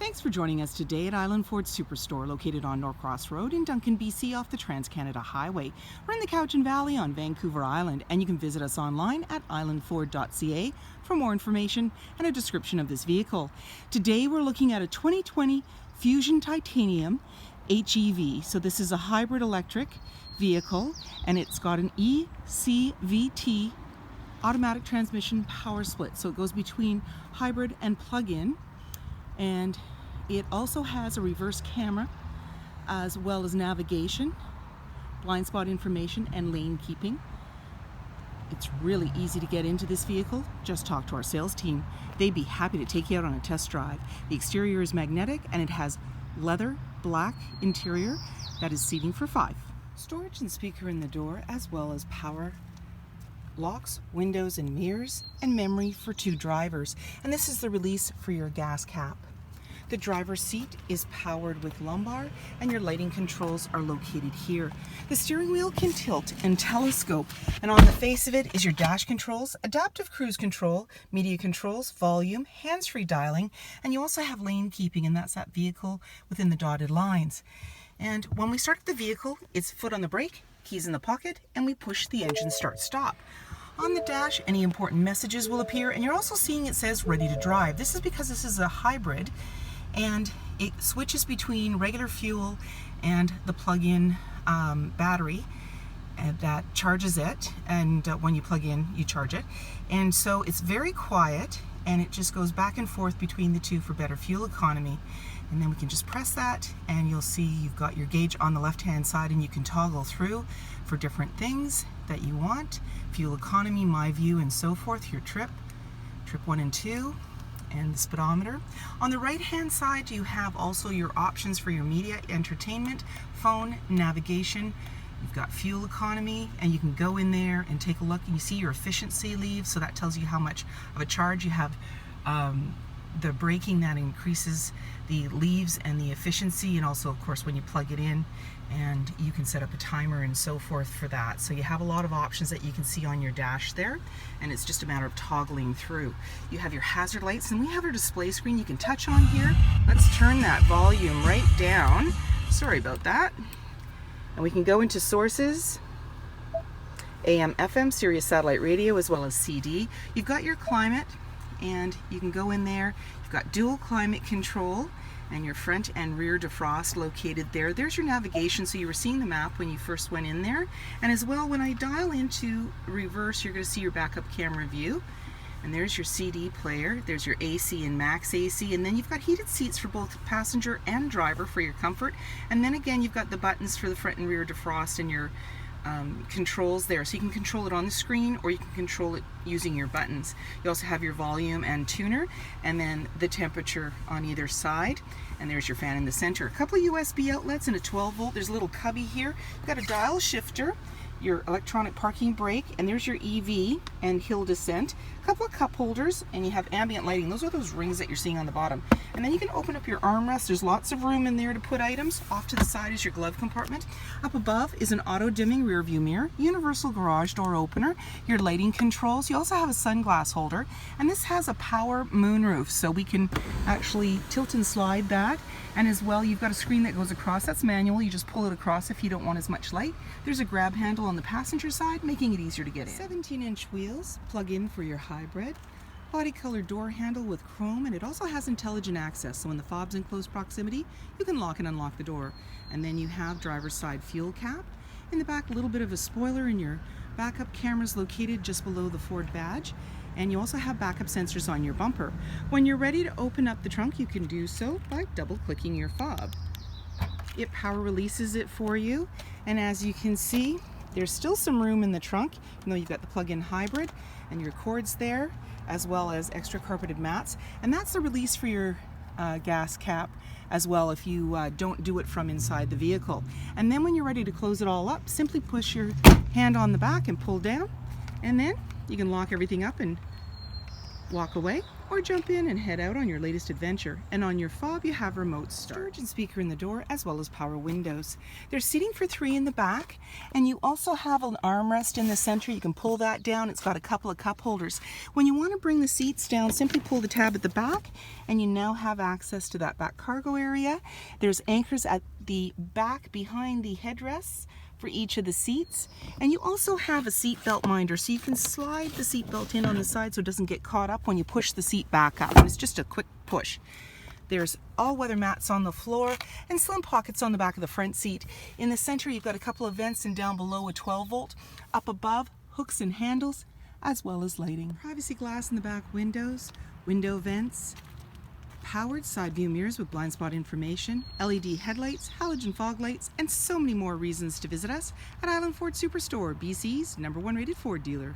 Thanks for joining us today at Island Ford Superstore, located on Norcross Road in Duncan, BC, off the Trans-Canada Highway. We're in the Cowichan Valley on Vancouver Island, and you can visit us online at islandford.ca for more information and a description of this vehicle. Today we're looking at a 2020 Fusion Titanium HEV. So this is a hybrid electric vehicle, and it's got an ECVT automatic transmission power split. So it goes between hybrid and plug-in. And it also has a reverse camera as well as navigation, blind spot information, and lane keeping. It's really easy to get into this vehicle. Just talk to our sales team. They'd be happy to take you out on a test drive. The exterior is magnetic and it has leather black interior that is seating for 5. Storage and speaker in the door, as well as power locks, windows and mirrors, and memory for 2 drivers. And this is the release for your gas cap. The driver's seat is powered with lumbar, and your lighting controls are located here. The steering wheel can tilt and telescope, and on the face of it is your dash controls, adaptive cruise control, media controls, volume, hands-free dialing, and you also have lane keeping, and that's that vehicle within the dotted lines. And when we start the vehicle, it's foot on the brake, keys in the pocket, and we push the engine start-stop. On the dash, any important messages will appear, and you're also seeing it says ready to drive. This is because this is a hybrid, and it switches between regular fuel and the plug-in battery that charges it, and when you plug in, you charge it. And so it's very quiet, and it just goes back and forth between the two for better fuel economy. And then we can just press that, and you'll see you've got your gauge on the left-hand side, and you can toggle through for different things that you want. Fuel economy, my view, and so forth, your trip 1 and 2, and the speedometer. On the right-hand side, you have also your options for your media, entertainment, phone, navigation. You've got fuel economy, and you can go in there and take a look, and you see your efficiency leave, so that tells you how much of a charge you have. The braking, that increases the leaves and the efficiency, and also of course when you plug it in, and you can set up a timer and so forth for that. So you have a lot of options that you can see on your dash there, and it's just a matter of toggling through. You have your hazard lights, and we have our display screen you can touch on here. Let's turn that volume right down. Sorry about that. And we can go into sources, AM, FM, Sirius satellite radio, as well as CD. You've got your climate, and you can go in there. You've got dual climate control, and your front and rear defrost located there. There's your navigation, so you were seeing the map when you first went in there. And as well, when I dial into reverse, you're going to see your backup camera view. And there's your CD player, there's your AC and max AC, and then you've got heated seats for both passenger and driver for your comfort. And then again, you've got the buttons for the front and rear defrost and your controls there, so you can control it on the screen or you can control it using your buttons. You also have your volume and tuner, and then the temperature on either side, and there's your fan in the center. A couple of USB outlets and a 12 volt. There's a little cubby here. You've got a dial shifter, your electronic parking brake, and there's your EV and hill descent. A couple of cup holders, and you have ambient lighting. Those are those rings that you're seeing on the bottom. And then you can open up your armrest. There's lots of room in there to put items. Off to the side is your glove compartment. Up above is an auto dimming rear view mirror, universal garage door opener, your lighting controls. You also have a sunglass holder, and this has a power moonroof, so we can actually tilt and slide that. And as well, you've got a screen that goes across. That's manual. You just pull it across if you don't want as much light. There's a grab handle on the passenger side, making it easier to get in. 17-inch wheels, plug in for your hybrid. Body color door handle with chrome, and it also has intelligent access, so when the fob's in close proximity, you can lock and unlock the door. And then you have driver's side fuel cap. In the back, a little bit of a spoiler, and your backup camera's located just below the Ford badge. And you also have backup sensors on your bumper. When you're ready to open up the trunk, you can do so by double-clicking your fob. It power releases it for you, and as you can see, there's still some room in the trunk, even though you've got the plug-in hybrid and your cords there, as well as extra carpeted mats. And that's the release for your gas cap as well if you don't do it from inside the vehicle. And then when you're ready to close it all up, simply push your hand on the back and pull down, and then you can lock everything up and walk away. or jump in and head out on your latest adventure. And on your fob, you have remote start, storage and speaker in the door, as well as power windows. There's seating for 3 in the back, and you also have an armrest in the center. You can pull that down. It's got a couple of cup holders. When you want to bring the seats down, simply pull the tab at the back, and you now have access to that back cargo area. There's anchors at the back behind the headrests for each of the seats, and you also have a seat belt minder, so you can slide the seat belt in on the side so it doesn't get caught up when you push the seat back up. It's just a quick push. There's all-weather mats on the floor and slim pockets on the back of the front seat. In the center, you've got a couple of vents, and down below a 12-volt. Up above, hooks and handles, as well as lighting. Privacy glass in the back windows, window vents, powered side view mirrors with blind spot information, LED headlights, halogen fog lights, and so many more reasons to visit us at Island Ford Superstore, BC's #1 rated Ford dealer.